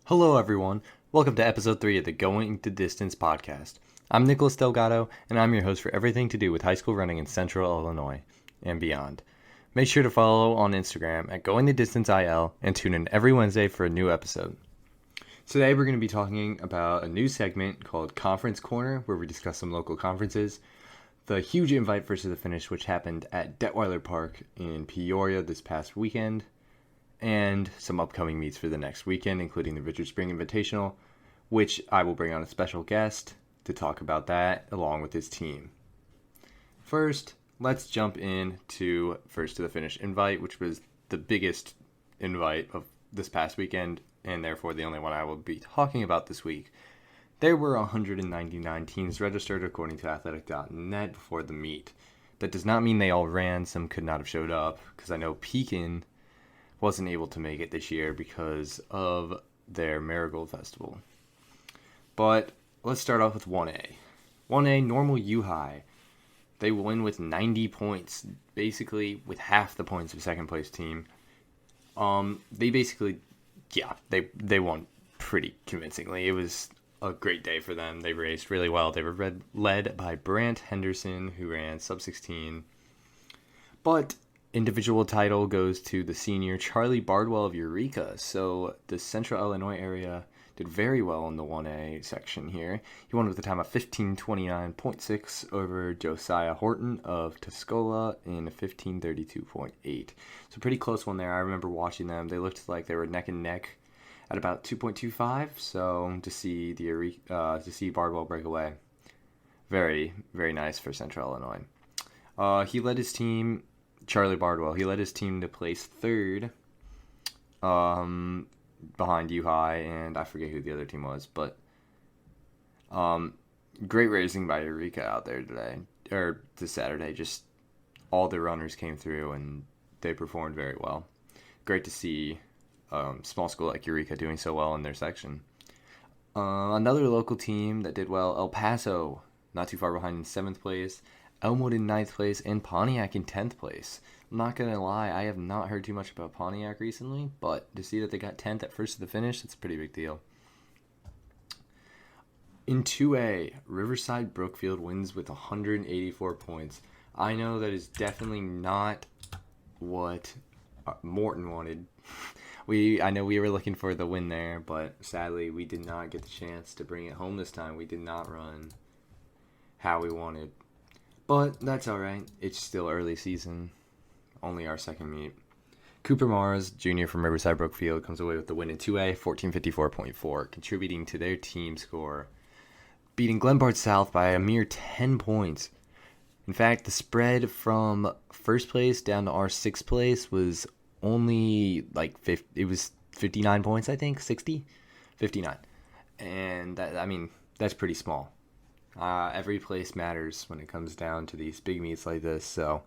Hello, everyone. Welcome to episode 3 of the Going the Distance podcast. I'm Nicholas Delgado, and I'm your host for everything to do with high school running in Central Illinois and beyond. Make sure to follow on Instagram at Going the Distance IL and tune in every Wednesday for a new episode. Today, we're going to be talking about a new segment called Conference Corner, where we discuss some local conferences, the huge invite versus the finish, which happened at Detweiller Park in Peoria this past weekend, and some upcoming meets for the next weekend, including the Richard Spring Invitational, which I will bring on a special guest to talk about that along with his team. First, let's jump into first to the finish invite, which was the biggest invite of this past weekend, and therefore the only one I will be talking about this week. There were 199 teams registered according to athletic.net before the meet. That does not mean they all ran. Some could not have showed up, because I know Pekin wasn't able to make it this year because of their Marigold Festival. But let's start off with 1A. 1A, normal U-High. They win with 90 points, basically with half the points of second place team. They won pretty convincingly. It was a great day for them. They raced really well. They were led by Brant Henderson, who ran sub-16. But individual title goes to the senior Charlie Bardwell of Eureka. So the Central Illinois area did very well in the 1A section here. He won with a time of 15:29.6 over Josiah Horton of Tuscola in 15:32.8. So pretty close one there. I remember watching them. They looked like they were neck and neck at about 2.25. So to see Bardwell break away, very, very nice for Central Illinois. He led his team. Charlie Bardwell. He led his team to place third behind U-High, and I forget who the other team was, but great racing by Eureka out there this Saturday. Just all the runners came through, and they performed very well. Great to see small school like Eureka doing so well in their section. Another local team that did well, El Paso, not too far behind in 7th place. Elmwood in 9th place, and Pontiac in 10th place. I'm not going to lie, I have not heard too much about Pontiac recently, but to see that they got 10th at first of the finish, that's a pretty big deal. In 2A, Riverside Brookfield wins with 184 points. I know that is definitely not what Morton wanted. I know we were looking for the win there, but sadly we did not get the chance to bring it home this time. We did not run how we wanted. But that's alright. It's still early season. Only our second meet. Cooper Mars, junior from Riverside Brookfield, comes away with the win in 2A, 14:54.4, contributing to their team score, beating Glenbard South by a mere 10 points. In fact, the spread from first place down to our 6th place was only like 50, it was 59 points, I think, 60? 59. And that's pretty small. Every place matters when it comes down to these big meets like this. So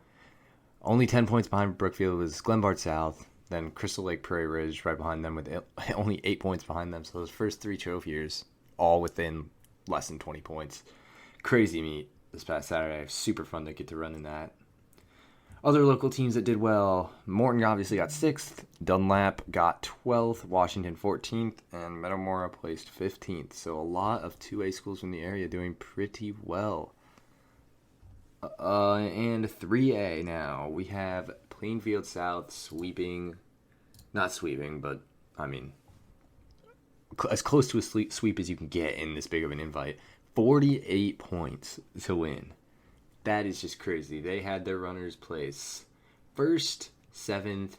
only 10 points behind Brookfield was Glenbard South, then Crystal Lake Prairie Ridge right behind them with only 8 points behind them. So those first 3 trophies all within less than 20 points. Crazy meet this past Saturday. Super fun to get to run in that. Other local teams that did well, Morton obviously got 6th, Dunlap got 12th, Washington 14th, and Metamora placed 15th. So a lot of 2A schools from the area doing pretty well. And 3A now, we have Plainfield South not sweeping, but as close to a sweep as you can get in this big of an invite. 48 points to win. That is just crazy. They had their runners place 1st, 7th,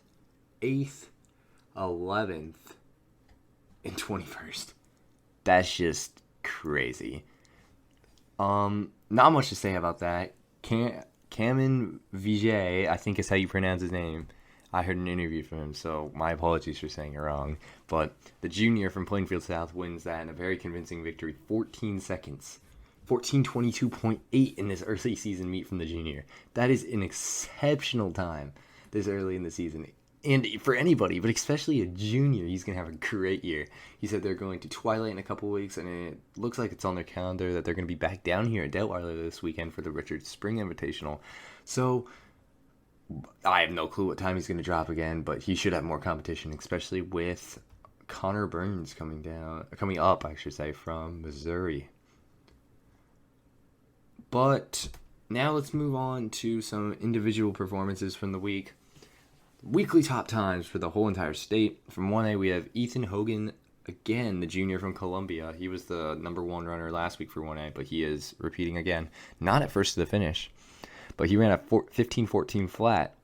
8th, 11th, and 21st. That's just crazy. Not much to say about that. Cameron Vijay, I think is how you pronounce his name. I heard an interview from him, so my apologies for saying it wrong. But the junior from Plainfield South wins that in a very convincing victory, 14 seconds. 14:22.8 in this early season meet from the junior. That is an exceptional time this early in the season. And for anybody, but especially a junior, he's going to have a great year. He said they're going to Twilight in a couple weeks, and it looks like it's on their calendar that they're going to be back down here at Detweiller this weekend for the Richard Spring Invitational. So I have no clue what time he's going to drop again, but he should have more competition, especially with Connor Burns coming up, I should say, from Missouri. But now let's move on to some individual performances from the week. Weekly top times for the whole entire state. From 1A, we have Ethan Hogan, again, the junior from Columbia. He was the number 1 runner last week for 1A, but he is repeating again. Not at first to the finish, but he ran a 15-14 flat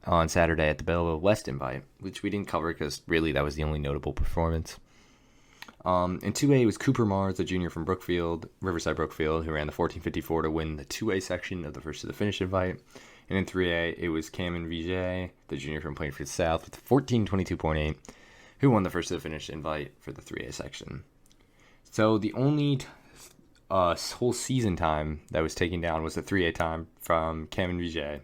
on Saturday at the Belleville West Invite, which we didn't cover because really that was the only notable performance. In 2A, it was Cooper Mars, the junior from Riverside Brookfield, who ran the 14:54 to win the 2A section of the first to the finish invite. And in 3A, it was Cameron Vijay, the junior from Plainfield South, with 14:22.8, who won the first to the finish invite for the 3A section. So the only whole season time that was taken down was the 3A time from Cameron Vijay.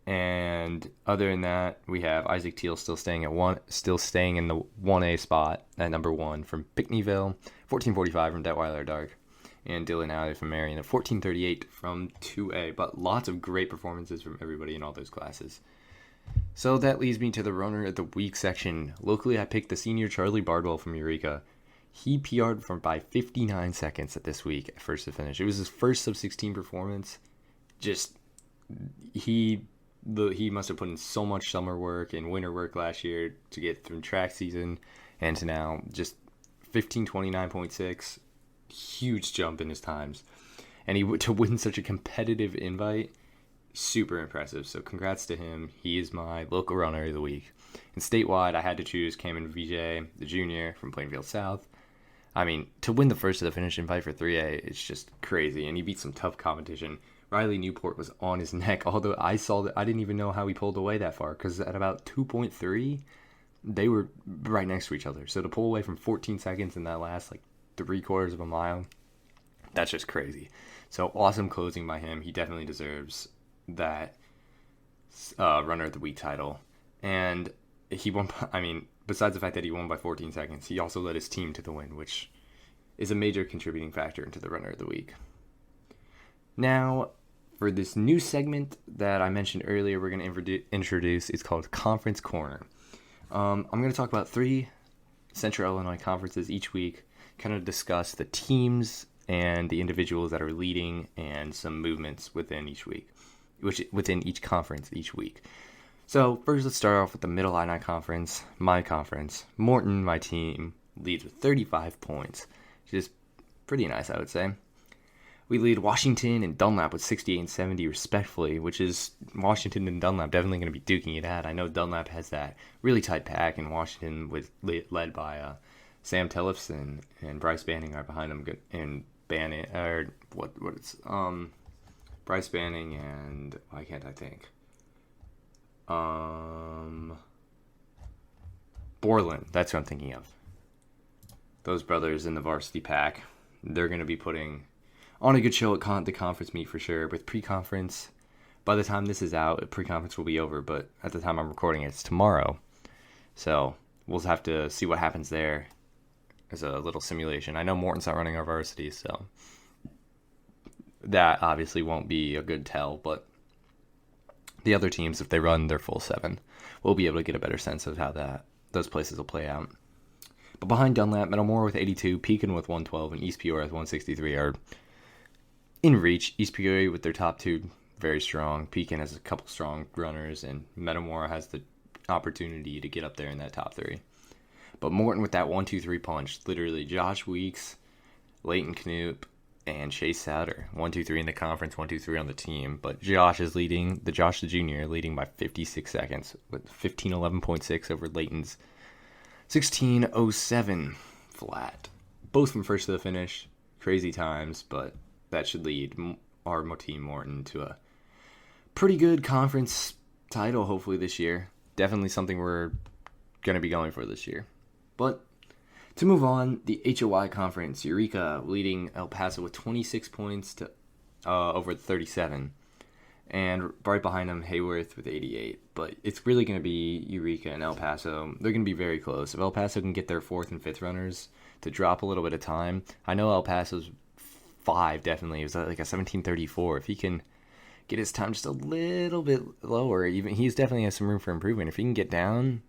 And other than that, we have Isaac Teal still staying in the 1A spot at number 1 from Pickneyville, 14:45 from Detweiller Park, and Dylan Alley from Marion at 14:38 from 2A. But lots of great performances from everybody in all those classes. So that leads me to the runner of the week section. Locally, I picked the senior Charlie Bardwell from Eureka. He PR'd by 59 seconds at this week at first to finish. It was his first sub-16 performance. He must have put in so much summer work and winter work last year to get through track season, and to now just 15:29.6, huge jump in his times, and to win such a competitive invite, super impressive. So congrats to him. He is my local runner of the week. And statewide, I had to choose Cameron Vijay, the junior from Plainfield South. I mean, to win the first to the finish invite for 3A, it's just crazy, and he beat some tough competition. Riley Newport was on his neck, although I saw that I didn't even know how he pulled away that far, because at about 2.3, they were right next to each other. So to pull away from 14 seconds in that last, 3/4 of a mile, that's just crazy. So awesome closing by him. He definitely deserves that runner of the week title. And he won, besides the fact that he won by 14 seconds, he also led his team to the win, which is a major contributing factor into the runner of the week. Now, for this new segment that I mentioned earlier, we're going to introduce. It's called Conference Corner. I'm going to talk about 3 Central Illinois conferences each week, kind of discuss the teams and the individuals that are leading and some movements within within each conference each week. So first, let's start off with the Middle Illini Conference, my conference. Morton, my team, leads with 35 points, which is pretty nice, I would say. We lead Washington and Dunlap with 68 and 70 respectively, which is Washington and Dunlap definitely going to be duking it out. I know Dunlap has that really tight pack, and Washington led by Sam Tellefson and Bryce Banning are behind him. And Bryce Banning and why can't I think? Borland, that's what I'm thinking of. Those brothers in the varsity pack, they're going to be putting on a good show at the conference meet for sure. With pre-conference, by the time this is out, pre-conference will be over, but at the time I'm recording it, it's tomorrow. So we'll have to see what happens there as a little simulation. I know Morton's not running our varsity, so that obviously won't be a good tell, but the other teams, if they run their full 7, we'll be able to get a better sense of how those places will play out. But behind Dunlap, Meadowmore with 82, Pekin with 112, and East Peoria with 163 are in reach. East Peoria with their top 2 very strong. Pekin has a couple strong runners, and Meadowmore has the opportunity to get up there in that top 3. But Morton with that 1-2-3 punch, literally Josh Weeks, Leighton Knoop, and Chase Souter. 1-2-3 in the conference, 1-2-3 on the team. But Josh is leading, the junior, leading by 56 seconds with 15:11.6 over Leighton's 16:07 flat. Both from first to the finish. Crazy times, but that should lead our team Morton to a pretty good conference title hopefully this year. Definitely something we're going to be going for this year. But to move on, the HOI conference, Eureka leading El Paso with 26 points to over 37. And right behind them, Hayworth with 88. But it's really going to be Eureka and El Paso. They're going to be very close. If El Paso can get their 4th and 5th runners to drop a little bit of time, I know El Paso's 5 definitely. It was like a 17:34. If he can get his time just a little bit lower, even he's definitely has some room for improvement. If he can get down,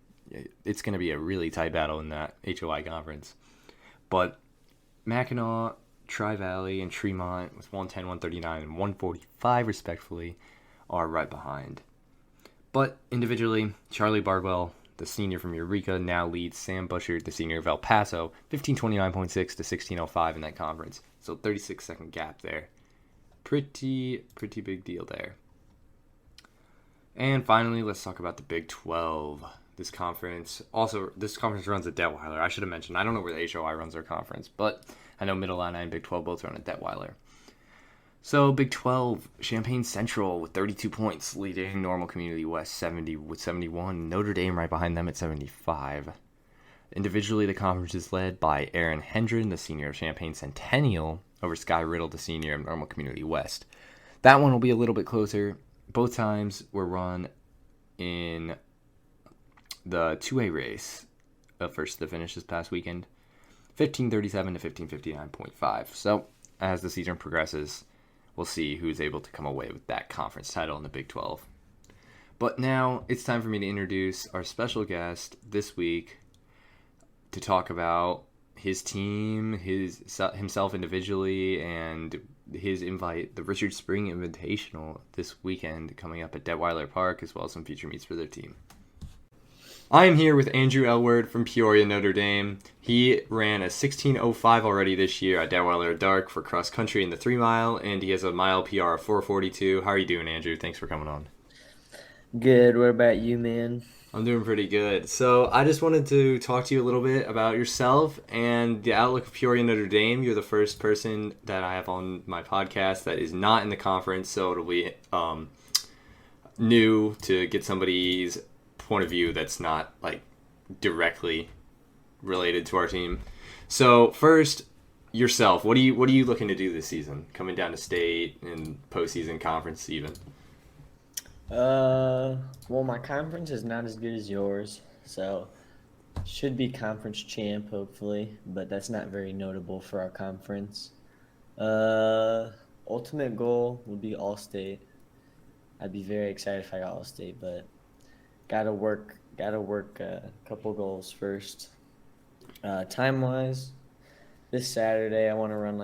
it's going to be a really tight battle in that HOI conference. But Mackinac, Tri-Valley, and Tremont with 110, 139, and 145 respectively are right behind. But individually, Charlie Bardwell, the senior from Eureka, now leads Sam Bushard, the senior of El Paso, 1529.6 to 1605 in that conference. So 36-second gap there. Pretty big deal there. And finally, let's talk about the Big 12. This conference runs at Detweiller. I should have mentioned, I don't know where the HOI runs their conference, but I know Middle Illini and Big 12 both run at Detweiller. So Big 12, Champaign Central with 32 points, leading Normal Community West 70 with 71. Notre Dame right behind them at 75. Individually, the conference is led by Aaron Hendren, the senior of Champaign Centennial, over Sky Riddle, the senior of Normal Community West. That one will be a little bit closer. Both times were run in the 2A race of first to the finish this past weekend, 1537 to 1559.5. So as the season progresses, we'll see who's able to come away with that conference title in the Big 12. But now it's time for me to introduce our special guest this week to talk about his team, himself individually, and his invite, the Richard Spring Invitational this weekend coming up at Detweiller Park, as well as some future meets for their team. I am here with Andrew Elward from Peoria Notre Dame. He ran a 16:05 already this year at Detweiller Dark for cross country in the 3 mile, and he has a mile PR of 4:42. How are you doing, Andrew? Thanks for coming on. Good. What about you, man? I'm doing pretty good. So I just wanted to talk to you a little bit about yourself and the outlook of Peoria Notre Dame. You're the first person that I have on my podcast that is not in the conference, so it'll be new to get somebody's point of view that's not like directly related to our team. So first, yourself, what are you looking to do this season? Coming down to state and postseason conference even. Well, my conference is not as good as yours, so should be conference champ hopefully, but that's not very notable for our conference. Ultimate goal would be All-State. I'd be very excited if I got All-State, but gotta work a couple goals first. Time-wise, this Saturday I want to run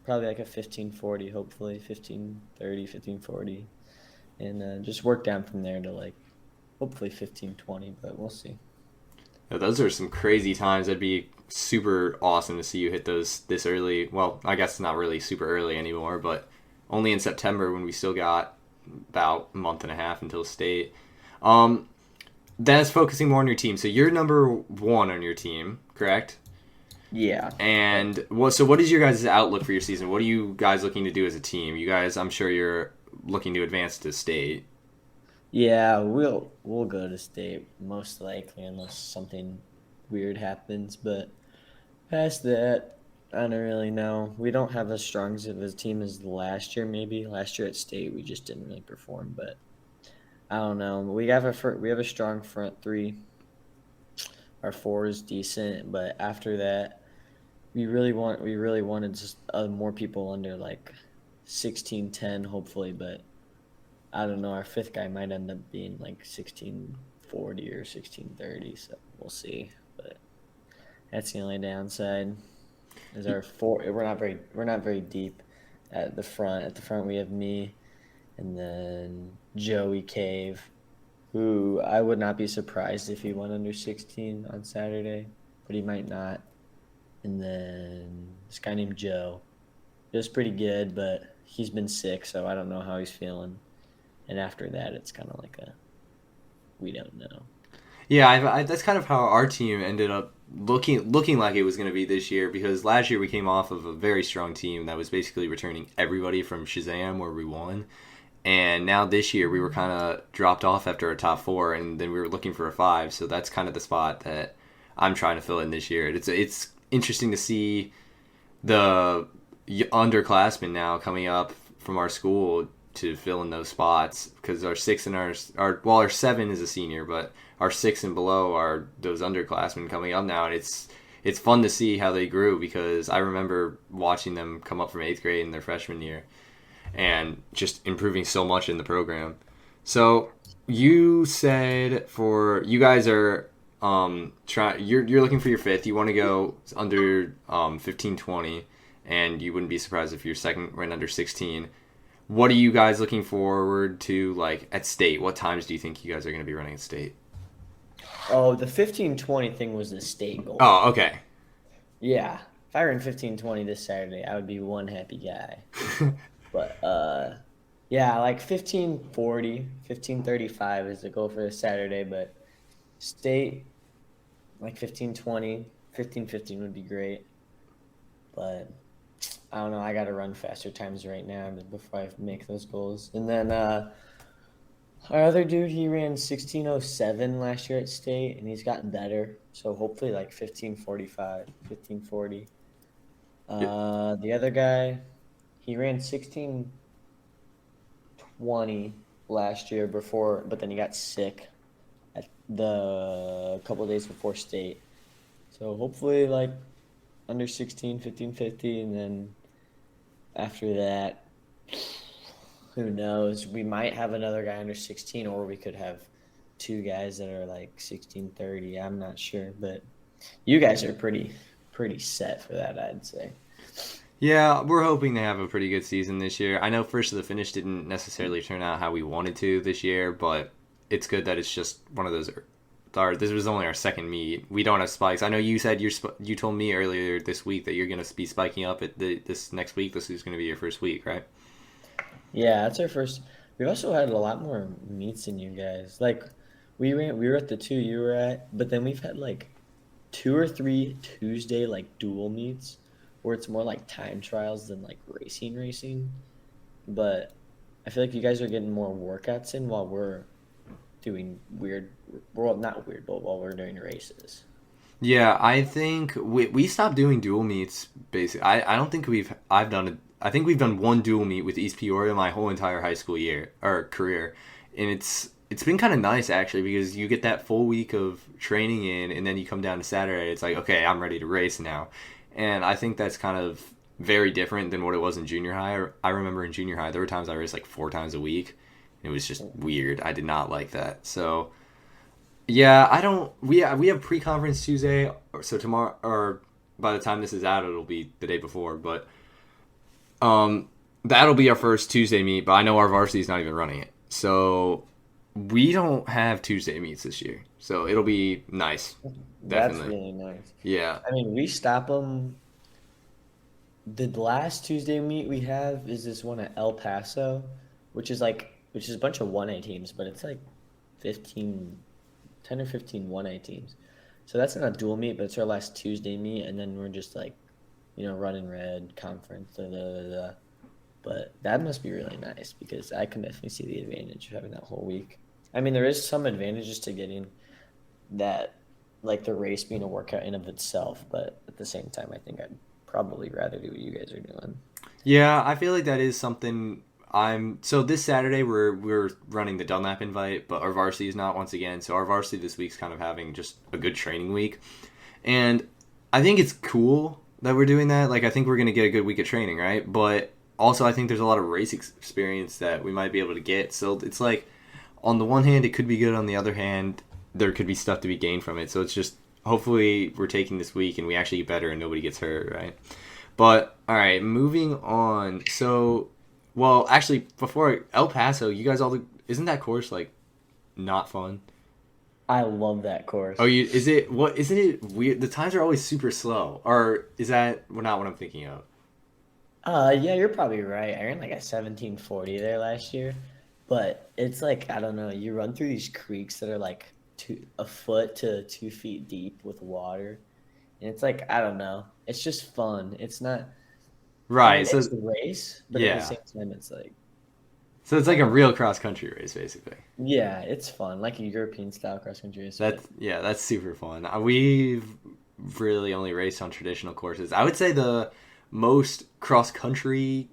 probably like a 15:40, hopefully 15:30, 15:40. And just work down from there to hopefully 15:20, but we'll see. Yeah, those are some crazy times. That'd be super awesome to see you hit those this early. Well, I guess it's not really super early anymore, but only in September when we still got about a month and a half until state. Then it's focusing more on your team. So you're number 1 on your team, correct? Yeah. And what is your guys' outlook for your season? What are you guys looking to do as a team? You guys, I'm sure you're looking to advance to state. Yeah, we'll go to state most likely unless something weird happens. But past that, I don't really know. We don't have as strong of a team as last year. Maybe last year at state we just didn't really perform. But I don't know. We have a strong front three. Our 4 is decent, but after that, we really wanted just more people under 16:10 hopefully, but I don't know, our 5th guy might end up being 16:40 or 16:30, so we'll see. But that's the only downside is our 4. We're not very deep at the front. At the front we have me and then Joey Cave, who I would not be surprised if he went under 16 on Saturday, but he might not. And then this guy named Joe. He was pretty good, but he's been sick, so I don't know how he's feeling. And after that, it's kind of we don't know. Yeah, that's kind of how our team ended up looking like it was going to be this year, because last year we came off of a very strong team that was basically returning everybody from Shazam where we won. And now this year we were kind of dropped off after a top 4, and then we were looking for a 5. So that's kind of the spot that I'm trying to fill in this year. It's interesting to see the underclassmen now coming up from our school to fill in those spots, because our 6 and our 7 is a senior, but our 6 and below are those underclassmen coming up now, and it's fun to see how they grew, because I remember watching them come up from 8th grade in their freshman year and just improving so much in the program. So you said you guys are You're looking for your fifth. You want to go under 15-20, and you wouldn't be surprised if your second went under 16. What are you guys looking forward to, like, at state? What times do you think you guys are going to be running at state? Oh, the 15-20 thing was the state goal. Oh, okay. Yeah. If I ran 15-20 this Saturday, I would be one happy guy. But yeah, like 15-40, 15-35 is the goal for this Saturday, but state like 15-20, 15-15 would be great. But I don't know, I got to run faster times right now before I make those goals. And then our other dude, he ran 16:07 last year at state, and he's gotten better. So hopefully like 15:45, 15:40. The other guy, he ran 16:20 last year before, but then he got sick at the couple of days before state. So hopefully like under 16, 15:50, and then after that, who knows? We might have another guy under 16, or we could have two guys that are like 16:30. I'm not sure, but you guys are pretty set for that, I'd say. Yeah, we're hoping to have a pretty good season this year. I know first of the finish didn't necessarily turn out how we wanted to this year, but it's good that it's just one of those. This was only our second meet. We don't have spikes. I know you said you told me earlier this week that you're going to be spiking up at this next week. This is going to be your first week, right? Yeah, that's our first. We've also had a lot more meets than you guys. Like we were at the two you were at, but then we've had like 2 or 3 Tuesday like dual meets where it's more like time trials than like racing. But I feel like you guys are getting more workouts in while we're doing not weird, but while we're doing races. Yeah, I think we stopped doing dual meets. Basically, I don't think I've done it. I think we've done one dual meet with East Peoria my whole entire high school year or career, and it's been kind of nice actually because you get that full week of training in, and then you come down to Saturday. It's like, okay, I'm ready to race now, and I think that's kind of very different than what it was in junior high. I remember in junior high there were times I raced like 4 times a week. It was just weird. I did not like that. So yeah, I don't. We have pre-conference Tuesday, so tomorrow or by the time this is out, it'll be the day before. But that'll be our first Tuesday meet. But I know our varsity is not even running it, so we don't have Tuesday meets this year. So it'll be nice. Definitely. That's really nice. Yeah. I mean, we stop them. The last Tuesday meet we have is this one at El Paso, which is a bunch of 1A teams, but it's like 10 or 15 1A teams. So that's not a dual meet, but it's our last Tuesday meet, and then we're just like, running red conference. But that must be really nice because I can definitely see the advantage of having that whole week. I mean, there is some advantages to getting that, like the race being a workout in of itself, but at the same time, I think I'd probably rather do what you guys are doing. Yeah, I feel like that is something. So this Saturday we're running the Dunlap invite, but our varsity is not once again. So our varsity this week's kind of having just a good training week, and I think it's cool that we're doing that. Like I think we're gonna get a good week of training, right? But also I think there's a lot of race experience that we might be able to get. So it's like on the one hand it could be good, on the other hand there could be stuff to be gained from it. So it's just hopefully we're taking this week and we actually get better and nobody gets hurt, right? But all right, moving on. So. Well, actually, before El Paso, you guys isn't that course like not fun? I love that course. Oh, isn't it weird? The times are always super slow, or is that not what I'm thinking of? Yeah, you're probably right. I ran like a 17:40 there last year, but it's like I don't know. You run through these creeks that are like a foot to 2 feet deep with water, and it's like I don't know. It's just fun. It's not. Right, I mean, so it's a race, but at the same time, it's like. So it's like a real cross country race, basically. Yeah, it's fun, like a European style cross country race. That's super fun. We've really only raced on traditional courses. I would say the most cross country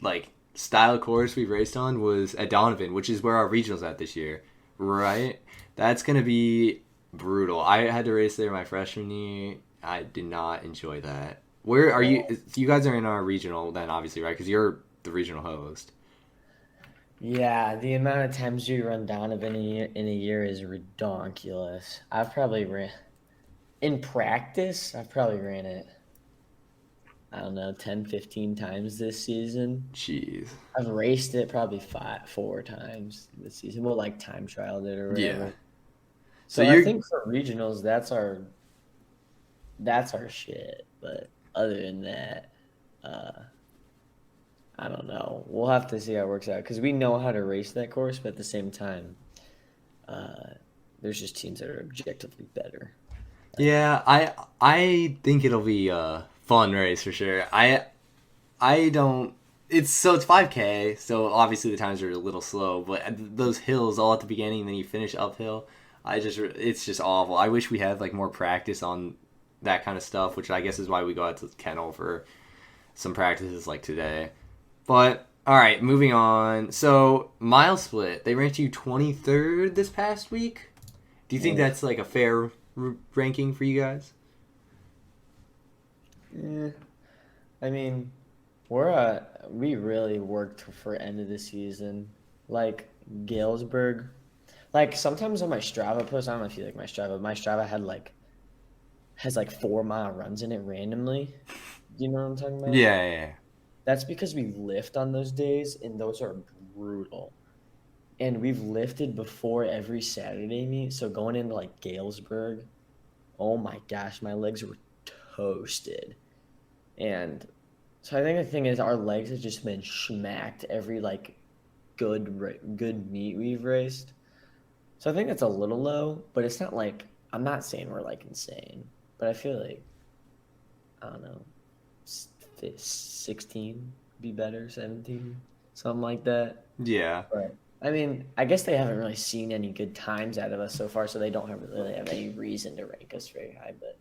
like style course we've raced on was at Donovan, which is where our regional's at this year, right? That's gonna be brutal. I had to race there my freshman year. I did not enjoy that. Where are you? You guys are in our regional then, obviously, right? Because you're the regional host. Yeah, the amount of times we run Donovan in a year is redonkulous. I've probably ran in practice. I've probably ran it, I don't know, 10, 15 times this season. Jeez. I've raced it probably 4 times this season. We'll like time trialed it or Yeah. whatever. So So I you're think for regionals, that's our shit. But other than that, uh, I don't know. We'll have to see how it works out because we know how to race that course, but at the same time, uh, there's just teams that are objectively better. I think. yeah, I think it'll be a fun race for sure. I don't. It's 5K, so obviously the times are a little slow. But those hills all at the beginning, and then you finish uphill. It's just awful. I wish we had like more practice on that kind of stuff, which I guess is why we go out to the kennel for some practices like today. But all right, moving on. So mile split, they ranked you 23rd this past week. Do you think Ugh. that's like a fair ranking for you guys? Eh, I mean, we really worked for end of the season. Like Galesburg, like sometimes on my Strava post, I don't know if you like my Strava. My Strava has like 4 mile runs in it randomly. Do you know what I'm talking about? Yeah, yeah, yeah. That's because we lift on those days, and those are brutal. And we've lifted before every Saturday meet, so going into like Galesburg, oh my gosh, my legs were toasted. And so I think the thing is, our legs have just been smacked every like good meet we've raced. So I think that's a little low, but it's not like I'm not saying we're like insane, but I feel like I don't know, 16 be better, 17, something like that. Yeah. But I mean, I guess they haven't really seen any good times out of us so far, so they don't really have any reason to rank us very high. But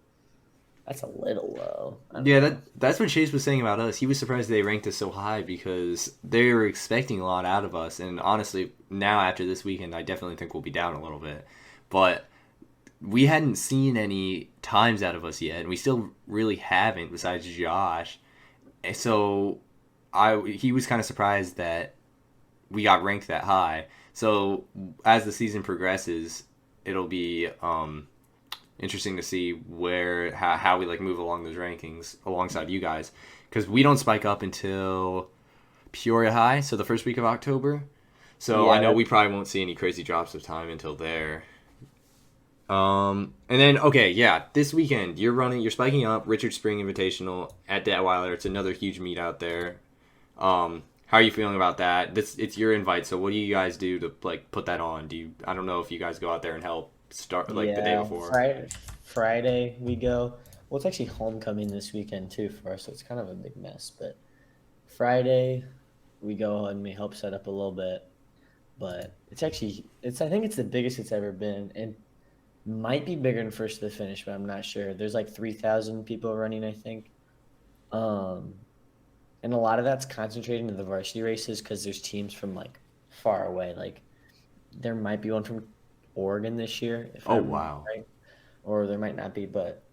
that's a little low. I don't Yeah, know. that's what Chase was saying about us. He was surprised they ranked us so high because they were expecting a lot out of us. And honestly, now after this weekend, I definitely think we'll be down a little bit. But we hadn't seen any times out of us yet, and we still really haven't, besides Josh. And so he was kind of surprised that we got ranked that high. So as the season progresses, it'll be interesting to see how we like move along those rankings alongside you guys because we don't spike up until Peoria High, so the first week of October. So I Yeah, know we probably won't see any crazy drops of time until there. And then okay, yeah, this weekend you're spiking up Richard Spring Invitational at Detweiller. It's another huge meet out there. How are you feeling about that? It's your invite, so what do you guys do to like put that on? I don't know if you guys go out there and help start like the day yeah. before. Friday we go. Well, it's actually homecoming this weekend too for us, so it's kind of a big mess. But Friday we go and we help set up a little bit. But it's I think it's the biggest it's ever been, and might be bigger than first to the finish, but I'm not sure. There's like 3,000 people running, I think. Um, and a lot of that's concentrated into the varsity races because there's teams from like far away. Like there might be one from Oregon this year, if Oh I'm wow. right, or there might not be. But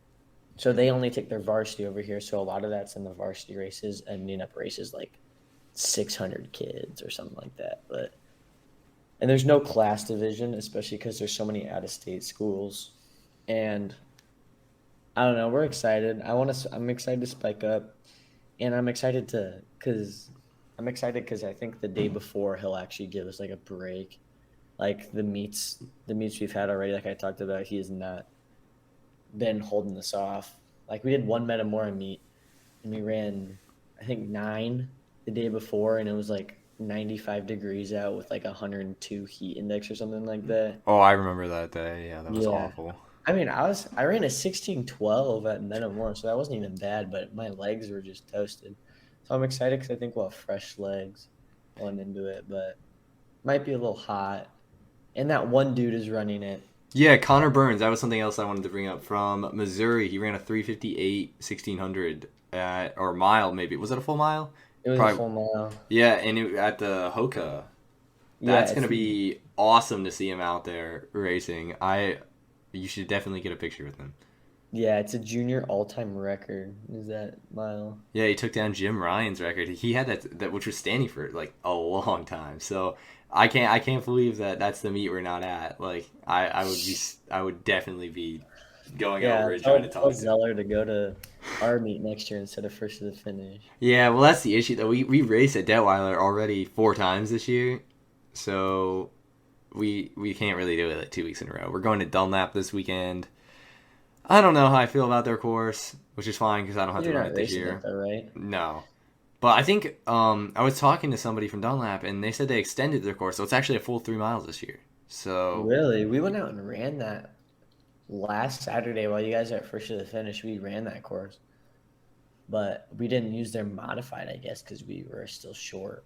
so they only take their varsity over here. So a lot of that's in the varsity races, ending up races like 600 kids or something like that. But and there's no class division, especially because there's so many out of state schools. And I don't know. We're excited. I'm excited to spike up, and I'm excited because I think the day before he'll actually give us like a break. Like the meets we've had already. Like I talked about, he has not been holding this off. Like we did one Metamora meet, and we ran, I think 9 the day before, and it was like 95 degrees out with like 102 heat index or something like that. Oh, I remember that day. Yeah, that was Yeah. awful. I mean, I ran a 16:12 at Metamora, so that wasn't even bad, but my legs were just toasted. So I'm excited because I think we'll have fresh legs going into it, but might be a little hot. And that one dude is running it. Yeah, Connor Burns. That was something else I wanted to bring up from Missouri. He ran a 3:58 1600 or mile maybe. Was it a full mile? It was a Probably. full mile. Yeah, and at the Hoka. Yeah, That's gonna be awesome to see him out there racing. You should definitely get a picture with him. Yeah, it's a junior all-time record. Is that mile? Yeah, he took down Jim Ryan's record. He had that which was standing for like a long time. So I can't believe that that's the meet we're not at. Like I would definitely be going Yeah, over and trying to tell talk to him. Zeller to go to our meet next year instead of first to the finish. Yeah, well that's the issue though. We raced at Detweiler already 4 times this year, so we can't really do it like 2 weeks in a row. We're going to Dunlap this weekend. I don't know how I feel about their course, which is fine because I don't have to You're run not it this racing it year. though, right? No, but I think I was talking to somebody from Dunlap and they said they extended their course, so it's actually a full 3 miles this year. So Really? We went out and ran that last Saturday while you guys are at first to the finish. We ran that course, but we didn't use their modified, I guess, because we were still short.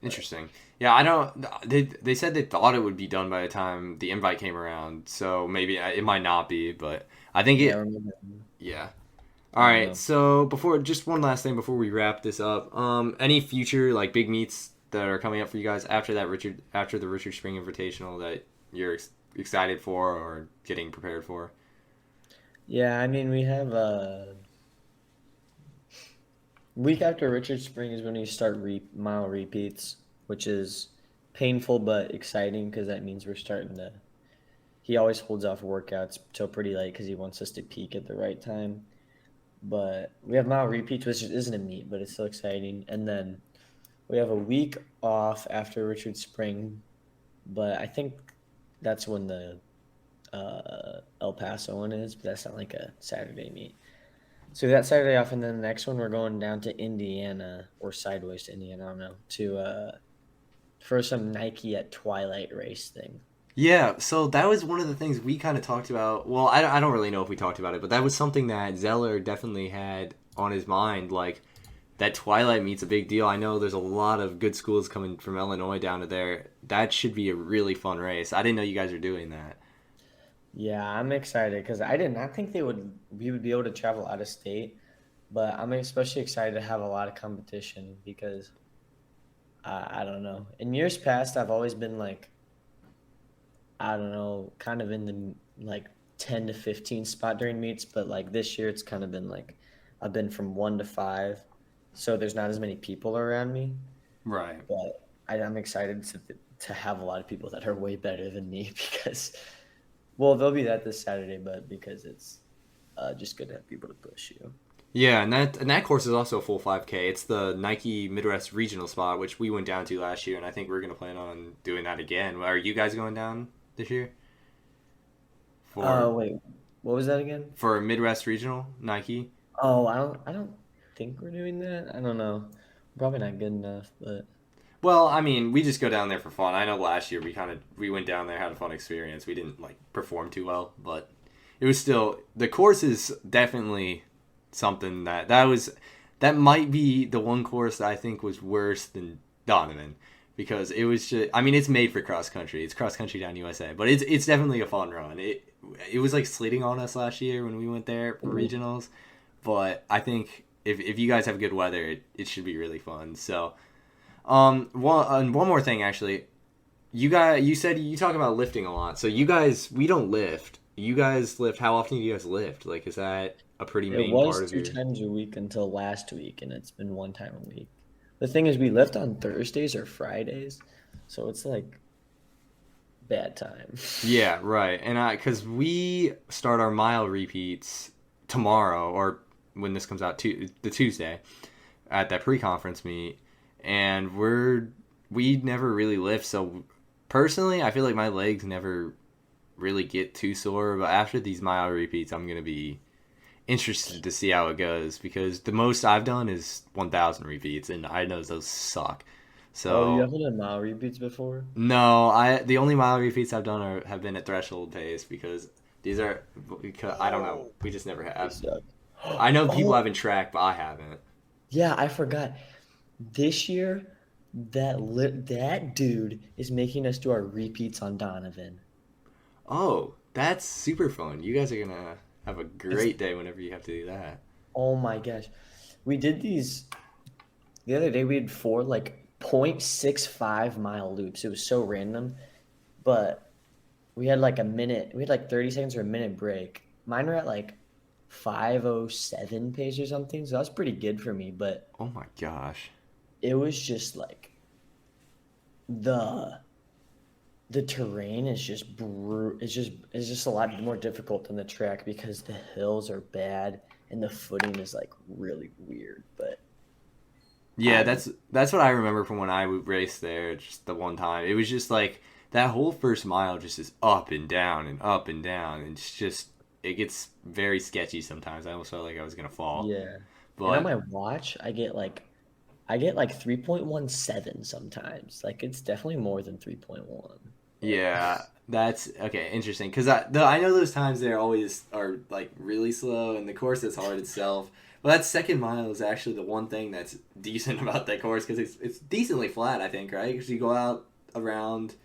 But interesting. Yeah, I don't. They said they thought it would be done by the time the invite came around, so maybe it might not be, but I think yeah, I it. remember. Yeah. I All don't right. know. So before, just one last thing before we wrap this up. Any future like big meets that are coming up for you guys after the Richard Spring Invitational that you're excited for or getting prepared for? Yeah, I mean, we have week after Richard Spring is when you start mile repeats, which is painful but exciting because that means we're starting to. He always holds off workouts till pretty late because he wants us to peak at the right time. But we have mile repeats, which isn't a meet, but it's still exciting. And then we have a week off after Richard Spring, but I think that's when the El Paso one is, but that's not like a Saturday meet. So that Saturday off, and then the next one we're going down to Indiana or sideways to Indiana, I don't know, to for some Nike at Twilight race thing. Yeah, so that was one of the things we kind of talked about. Well, I don't really know if we talked about it, but that was something that Zeller definitely had on his mind. Like, that Twilight meet's a big deal. I know there's a lot of good schools coming from Illinois down to there. That should be a really fun race. I didn't know you guys were doing that. Yeah, I'm excited because I did not think we would be able to travel out of state, but I'm especially excited to have a lot of competition because I don't know. In years past, I've always been like I don't know, kind of in the like 10 to 15 spot during meets, but like this year it's kind of been like I've been from 1 to 5, so there's not as many people around me. Right. But I'm excited to have a lot of people that are way better than me because, well, they'll be that this Saturday, but because it's just good to have people to push you. Yeah, and that course is also a full 5K. It's the Nike Midwest Regional spot, which we went down to last year, and I think we're gonna plan on doing that again. Are you guys going down this year for Wait, what was that again? for a Midwest Regional Nike? Oh, I don't think we're doing that. I don't know. Probably not good enough, but Well, I mean, we just go down there for fun. I know last year we went down there, had a fun experience. We didn't like perform too well, but it was still the course is definitely something that might be the one course that I think was worse than Donovan because it was just I mean it's made for cross country. It's cross country down USA, but it's definitely a fun run. It was like sleeting on us last year when we went there for Mhm. regionals, but I think if you guys have good weather, it should be really fun. So one more thing actually. You said you talk about lifting a lot. So you guys, we don't lift. You guys lift. How often do you guys lift? Like, is that a pretty It main part was of two your? times a week until last week, and it's been 1 time a week. The thing is, we lift on Thursdays or Fridays, so it's like bad time. Yeah, right. And cause we start our mile repeats tomorrow, or when this comes out, the Tuesday at that pre-conference meet, and we never really lift. So personally, I feel like my legs never really get too sore. But after these mile repeats, I'm gonna be interested to see how it goes because the most I've done is 1,000 repeats, and I know those suck. Oh, you So haven't done mile repeats before? no, the only mile repeats I've done have been at threshold pace because these are because I don't know we just never They have. suck. I know people Oh, haven't tracked, but I haven't. yeah, I forgot. This year, that dude is making us do our repeats on Donovan. Oh, that's super fun. You guys are gonna have a It's great day whenever you have to do that. oh my gosh. We did these the other day. We had four like 0.65 mile loops. It was so random, but we had like a minute. We had like 30 seconds or a minute break. Mine were at like 5:07 pace or something. So that's pretty good for me. But Oh my gosh. it was just like the the terrain is just it's just a lot more difficult than the track because the hills are bad and the footing is like really weird. But Yeah, I that's what I remember from when I would race there just the one time. It was just like that whole first mile just is up and down and up and down, and it's just it gets very sketchy sometimes. I almost felt like I was gonna fall. yeah. And on But my watch, I get like 3.17 sometimes. Like it's definitely more than 3.1. But yeah, that's okay, interesting. Because I know those times there always are like really slow, and the course is hard itself. But that second mile is actually the one thing that's decent about that course because it's decently flat, I think, right? Because you go out around,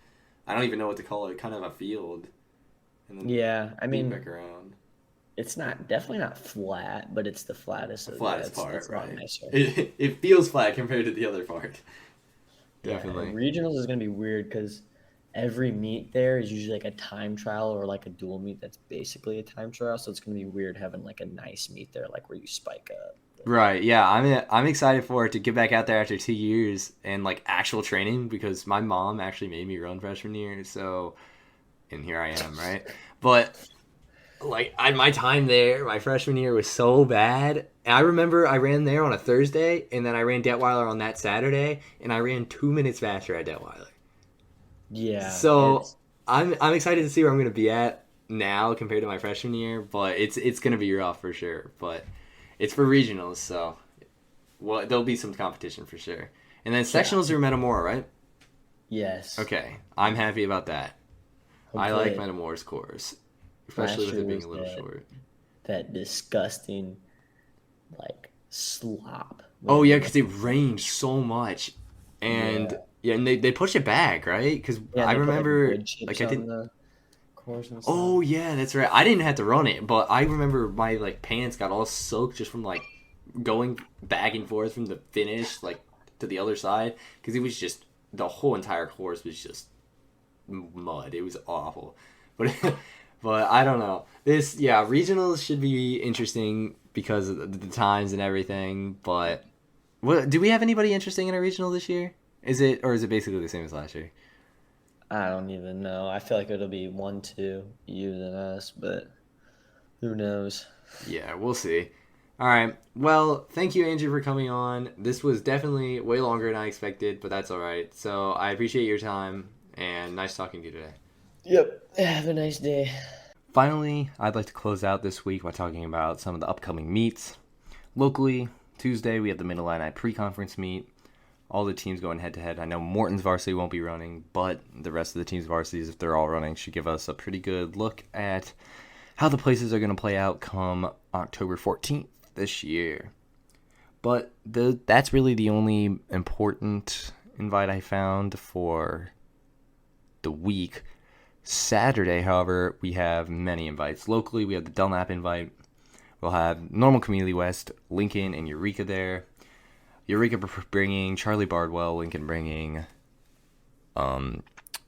I don't even know what to call it, kind of a field, and then yeah, I loop mean, back around. it's not definitely not flat, but it's the flattest. The So yeah, flattest it's part, a lot right? nicer. It feels flat compared to the other part. Yeah, and Definitely. regionals is gonna be weird because every meet there is usually like a time trial or like a dual meet that's basically a time trial. So it's gonna be weird having like a nice meet there, like where you spike up. But Right. Yeah. I'm excited for it to get back out there after 2 years and like actual training because my mom actually made me run freshman year. So and here I am, right? But like my time there, my freshman year was so bad. I remember I ran there on a Thursday, and then I ran Detweiler on that Saturday, and I ran 2 minutes faster at Detweiler. yeah, So it's I'm excited to see where I'm gonna be at now compared to my freshman year, but it's gonna be rough for sure. But it's for regionals, so well there'll be some competition for sure. And then yeah, sectionals are Metamora, right? yes. Okay, I'm happy about that. I like Hopefully, Metamora's course, especially last with year it being was a little short. that disgusting like slop Oh when yeah, we went. because it rained so much, Yeah, and yeah, and they push it back, right? Because yeah, I and they put like remember wood like chips I on did. the course and stuff. Oh yeah, that's right. I didn't have to run it, but I remember my like pants got all soaked just from like going back and forth from the finish like to the other side because it was just the whole entire course was just mud. It was awful, but but I don't know. This yeah, regionals should be interesting because of the times and everything. But what do we have anybody interesting in a regional this year? Is it basically the same as last year? I don't even know. I feel like it'll be 1-2 you than us, but who knows? Yeah, we'll see. All right. Well, thank you, Andrew, for coming on. This was definitely way longer than I expected, but that's all right. So I appreciate your time and nice talking to you today. Yep. Have a nice day. Finally, I'd like to close out this week by talking about some of the upcoming meets. Locally, Tuesday, we have the Mid Illini pre-conference meet. All the teams going head-to-head. I know Morton's varsity won't be running, but the rest of the team's varsities, if they're all running, should give us a pretty good look at how the places are going to play out come October 14th this year. But that's really the only important invite I found for the week. Saturday, however, we have many invites. Locally, we have the Dunlap invite. We'll have Normal Community West, Lincoln, and Eureka there. Eureka bringing Charlie Bardwell, Lincoln bringing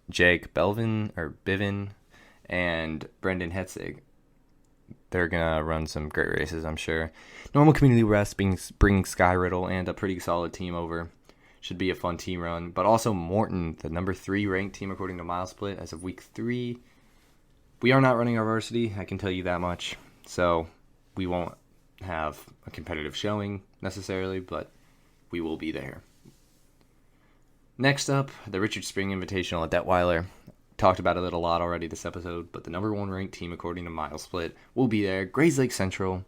Jake Bivin, and Brendan Hetzig. They're going to run some great races, I'm sure. Normal Community West bringing Sky Riddle and a pretty solid team over. Should be a fun team run. But also Morton, the number 3 ranked team according to Mile Split as of week 3. We are not running our varsity, I can tell you that much. So we won't have a competitive showing necessarily, but we will be there. Next up, the Richard Spring Invitational at Detweiler. Talked about it a lot already this episode, but the number 1 ranked team according to Mile Split will be there. Grays Lake Central,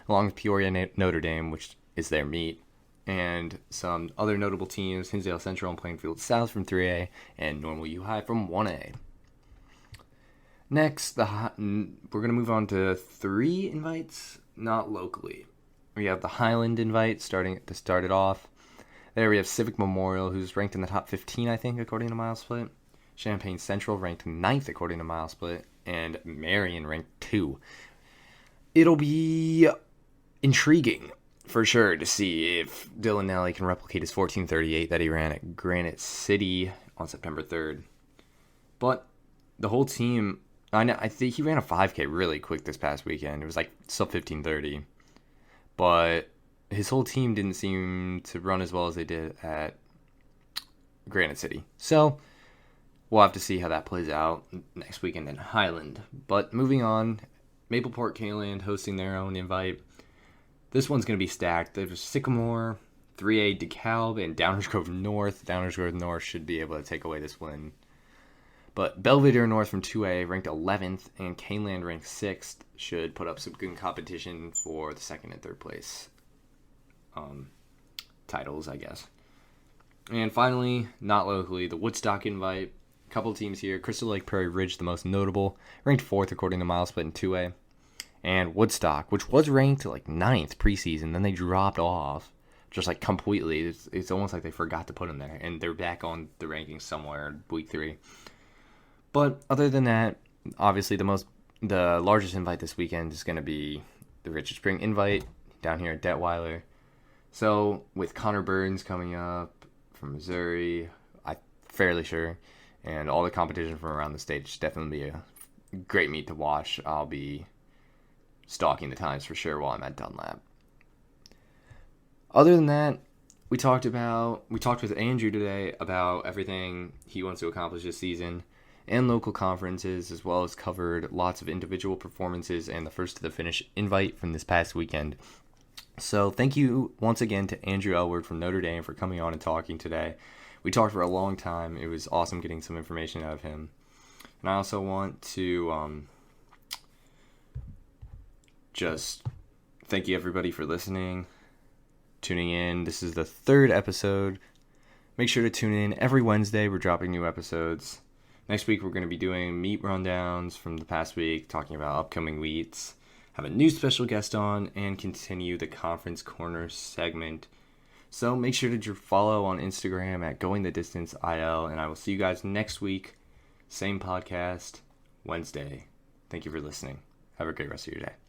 along with Peoria Notre Dame, which is their meet, and some other notable teams, Hinsdale Central and Plainfield South from 3A, and Normal U High from 1A. Next, we're going to move on to 3 invites, not locally. We have the Highland invite starting to start it off. There we have Civic Memorial, who's ranked in the top 15, I think, according to Mile Split. Champaign Central ranked 9th according to Mile Split, and Marion ranked 2. It'll be intriguing for sure to see if Dylan Nally can replicate his 14:38 that he ran at Granite City on September 3rd. But the whole team I know. I think he ran a 5K really quick this past weekend. It was like sub 15:30, but his whole team didn't seem to run as well as they did at Granite City. So we'll have to see how that plays out next weekend in Highland. But moving on, Mapleport Kayland hosting their own invite. This one's going to be stacked. There's Sycamore, 3A DeKalb, and Downers Grove North. Downers Grove North should be able to take away this win. But Belvedere North from 2A ranked 11th, and Kayland ranked 6th should put up some good competition for the second and third place titles, I guess. And finally, not locally, the Woodstock invite. A couple teams here. Crystal Lake Prairie Ridge, the most notable, ranked 4th according to MileSplit in 2A. And Woodstock, which was ranked like 9th preseason, then they dropped off just like completely. It's almost like they forgot to put them there, and they're back on the rankings somewhere in week 3. But other than that, obviously the largest invite this weekend is going to be the Richard Spring Invite down here at Detweiler. So with Connor Burns coming up from Missouri, I'm fairly sure, and all the competition from around the state, should definitely be a great meet to watch. I'll be stalking the times for sure while I'm at Dunlap. Other than that, we talked with Andrew today about everything he wants to accomplish this season and local conferences, as well as covered lots of individual performances and the first to the finish invite from this past weekend. So thank you once again to Andrew Elward from Notre Dame for coming on and talking today. We talked for a long time. It was awesome getting some information out of him. And I also want to just thank you everybody for listening, tuning in. This is the 3rd episode. Make sure to tune in every Wednesday. We're dropping new episodes. Next week, we're going to be doing meet rundowns from the past week, talking about upcoming meets, have a new special guest on, and continue the Conference Corner segment. So make sure to follow on Instagram at GoingTheDistanceIL, and I will see you guys next week. Same podcast, Wednesday. Thank you for listening. Have a great rest of your day.